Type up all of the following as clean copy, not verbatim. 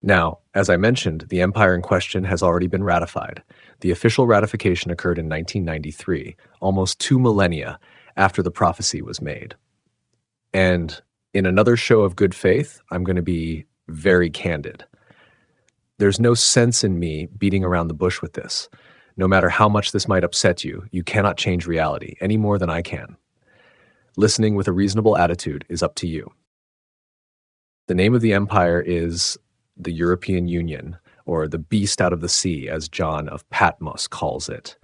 Now, as I mentioned, the empire in question has already been ratified. The official ratification occurred in 1993, almost 2 millennia after the prophecy was made. And in another show of good faith, I'm going to be very candid. There's no sense in me beating around the bush with this. No matter how much this might upset you, you cannot change reality any more than I can. Listening with a reasonable attitude is up to you. The name of the empire is the European Union, or the beast out of the sea, as John of Patmos calls it.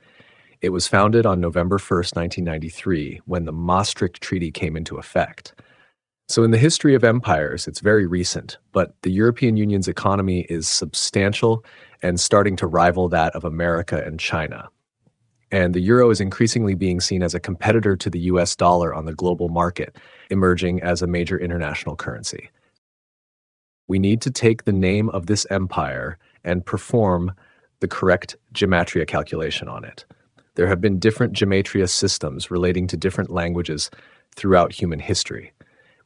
It was founded on November 1st, 1993, when the Maastricht Treaty came into effect. So in the history of empires, it's very recent, but the European Union's economy is substantial and starting to rival that of America and China. And the euro is increasingly being seen as a competitor to the US dollar on the global market, emerging as a major international currency. We need to take the name of this empire and perform the correct Gematria calculation on it. There have been different Gematria systems relating to different languages throughout human history.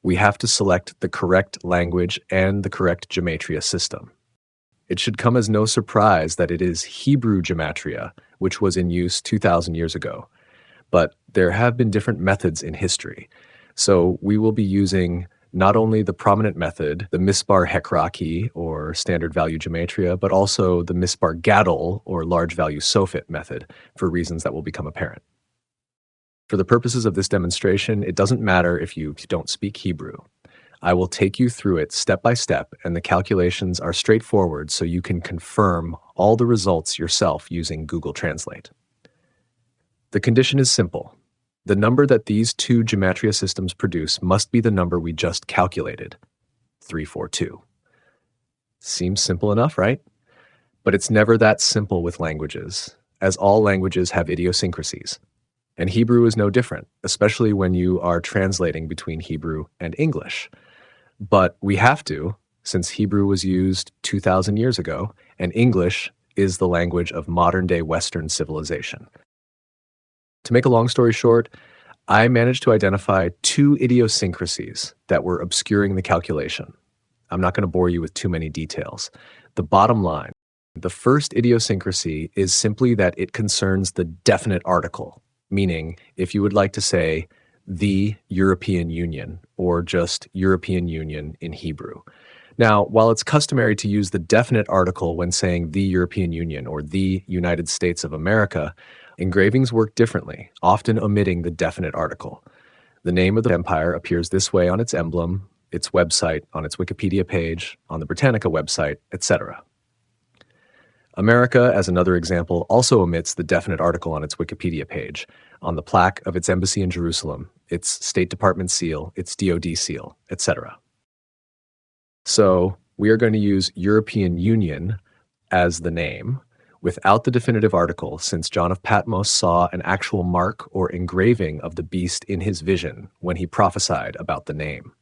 We have to select the correct language and the correct Gematria system. It should come as no surprise that it is Hebrew Gematria, which was in use 2,000 years ago. But there have been different methods in history. So we will be using not only the prominent method, the Mispar Hekraki, or standard value Gematria, but also the Mispar Gadol, or large value Sophit method, for reasons that will become apparent. For the purposes of this demonstration, it doesn't matter if you don't speak Hebrew. I will take you through it step by step, and the calculations are straightforward so you can confirm all the results yourself using Google Translate. The condition is simple. The number that these two Gematria systems produce must be the number we just calculated, 342. Seems simple enough, right? But it's never that simple with languages, as all languages have idiosyncrasies. And Hebrew is no different, especially when you are translating between Hebrew and English. But we have to, since Hebrew was used 2,000 years ago, and English is the language of modern-day Western civilization. To make a long story short, I managed to identify two idiosyncrasies that were obscuring the calculation. I'm not going to bore you with too many details. The bottom line, the first idiosyncrasy is simply that it concerns the definite article, meaning if you would like to say the European Union or just European Union in Hebrew. Now, while it's customary to use the definite article when saying the European Union or the United States of America, engravings work differently, often omitting the definite article. The name of the empire appears this way on its emblem, its website, on its Wikipedia page, on the Britannica website, etc. America, as another example, also omits the definite article on its Wikipedia page, on the plaque of its embassy in Jerusalem, its State Department seal, its DoD seal, etc. So we are going to use European Union as the name without the definitive article, since John of Patmos saw an actual mark or engraving of the beast in his vision when he prophesied about the name.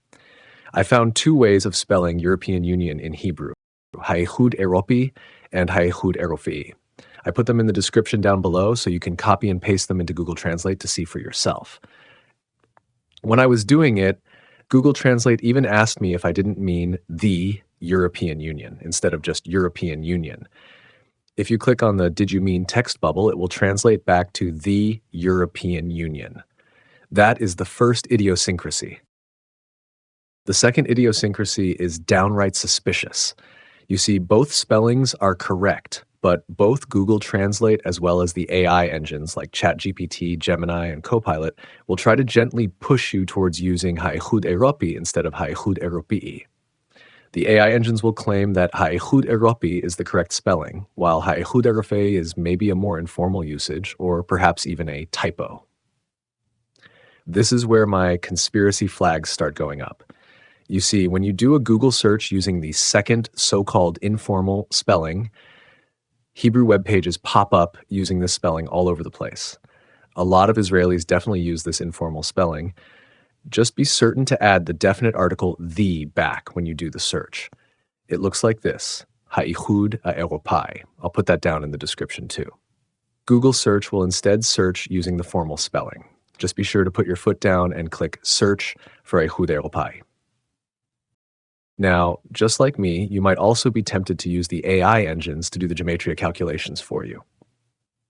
I found two ways of spelling European Union in Hebrew, Ha'ichud Eropi and Ha'ichud Erofi. I put them in the description down below so you can copy and paste them into Google Translate to see for yourself. When I was doing it, Google Translate even asked me if I didn't mean the European Union instead of just European Union. If you click on the "Did you mean" text bubble, it will translate back to the European Union. That is the first idiosyncrasy. The second idiosyncrasy is downright suspicious. You see, both spellings are correct, but both Google Translate as well as the AI engines like ChatGPT, Gemini, and Copilot will try to gently push you towards using Ha'ichud Eropi instead of Ha'ichud Eropii. The AI engines will claim that Ha'ichud Eropi is the correct spelling, while Ha'ichud Erofi is maybe a more informal usage, or perhaps even a typo. This is where my conspiracy flags start going up. You see, when you do a Google search using the second so-called informal spelling, Hebrew web pages pop up using this spelling all over the place. A lot of Israelis definitely use this informal spelling. Just be certain to add the definite article "the" back when you do the search. It looks like this, Ha'ichud Ha'eropai. I'll put that down in the description too. Google search will instead search using the formal spelling. Just be sure to put your foot down and click search for Ha'ichud Ha'eropai. Now, just like me, you might also be tempted to use the AI engines to do the Gematria calculations for you.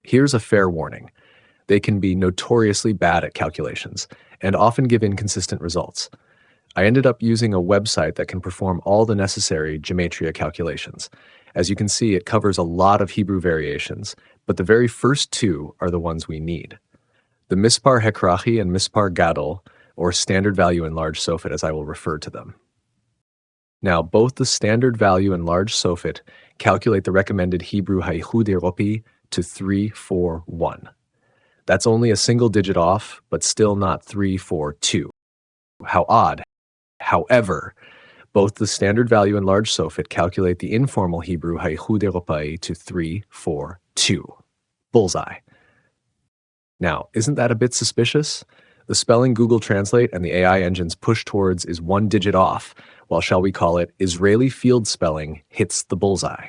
Here's a fair warning. They can be notoriously bad at calculations and often give inconsistent results. I ended up using a website that can perform all the necessary Gematria calculations. As you can see, it covers a lot of Hebrew variations, but the very first two are the ones we need. The Mispar Hekrachi and Mispar Gadol, or standard value and large Sofit as I will refer to them. Now, both the standard value and large Sofit calculate the recommended Hebrew Hayichud Europi to 341. That's only a single digit off, but still not 342. How odd. However, both the standard value and large Sofit calculate the informal Hebrew Hayichud Europai to 342. Bullseye. Now, isn't that a bit suspicious? The spelling Google Translate and the AI engines push towards is one digit off, while shall we call it Israeli field spelling hits the bullseye.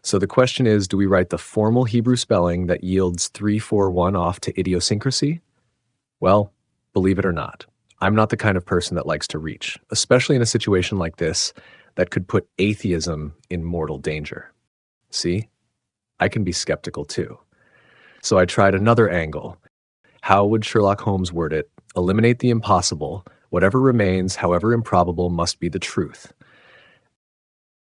So the question is, do we write the formal Hebrew spelling that yields 341 off to idiosyncrasy? Well, believe it or not, I'm not the kind of person that likes to reach, especially in a situation like this that could put atheism in mortal danger. See, I can be skeptical too. So I tried another angle. How would Sherlock Holmes word it? Eliminate the impossible. Whatever remains, however improbable, must be the truth.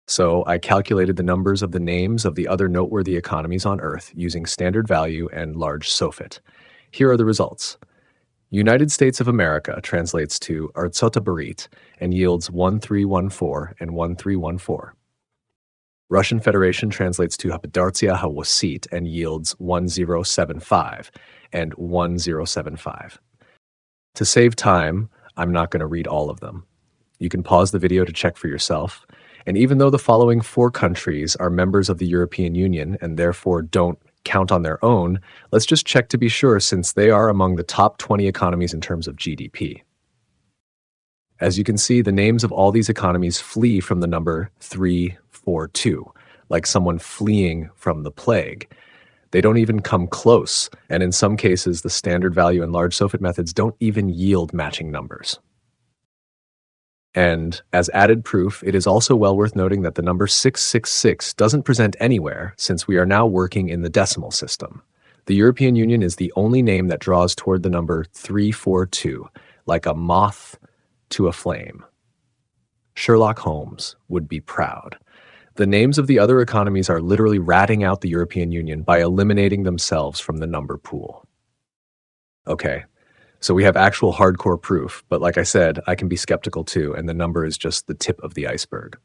So I calculated the numbers of the names of the other noteworthy economies on Earth using standard value and large Sofit. Here are the results. United States of America translates to Artsot Habarit and yields 1314 and 1314. Russian Federation translates to Hapadartsia Hawasit and yields 1075 and 1075. To save time, I'm not going to read all of them. You can pause the video to check for yourself. And even though the following 4 countries are members of the European Union and therefore don't count on their own, let's just check to be sure since they are among the top 20 economies in terms of GDP. As you can see, the names of all these economies flee from the number 342, like someone fleeing from the plague. They don't even come close, and in some cases, the standard value and large Sofit methods don't even yield matching numbers. And as added proof, it is also well worth noting that the number 666 doesn't present anywhere since we are now working in the decimal system. The European Union is the only name that draws toward the number 342, like a moth to a flame. Sherlock Holmes would be proud. The names of the other economies are literally ratting out the European Union by eliminating themselves from the number pool. Okay. So we have actual hardcore proof, but like I said, I can be skeptical too, and the number is just the tip of the iceberg.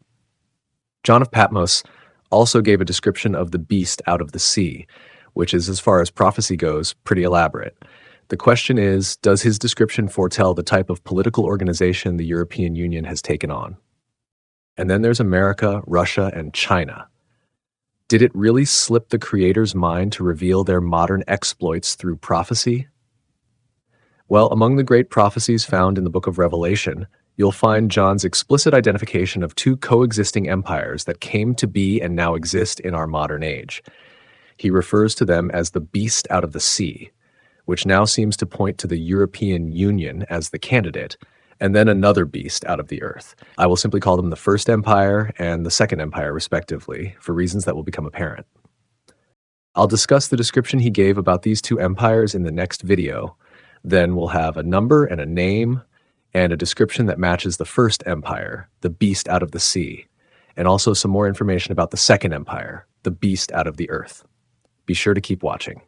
John of Patmos also gave a description of the beast out of the sea, which is, as far as prophecy goes, pretty elaborate. The question is, does his description foretell the type of political organization the European Union has taken on? And then there's America, Russia, and China. Did it really slip the creator's mind to reveal their modern exploits through prophecy? Well, among the great prophecies found in the book of Revelation, you'll find John's explicit identification of 2 coexisting empires that came to be and now exist in our modern age. He refers to them as the beast out of the sea, which now seems to point to the European Union as the candidate, and then another beast out of the earth. I will simply call them the First Empire and the Second Empire, respectively, for reasons that will become apparent. I'll discuss the description he gave about these 2 empires in the next video. Then we'll have a number and a name and a description that matches the First Empire, the beast out of the sea, and also some more information about the Second Empire, the beast out of the earth. Be sure to keep watching.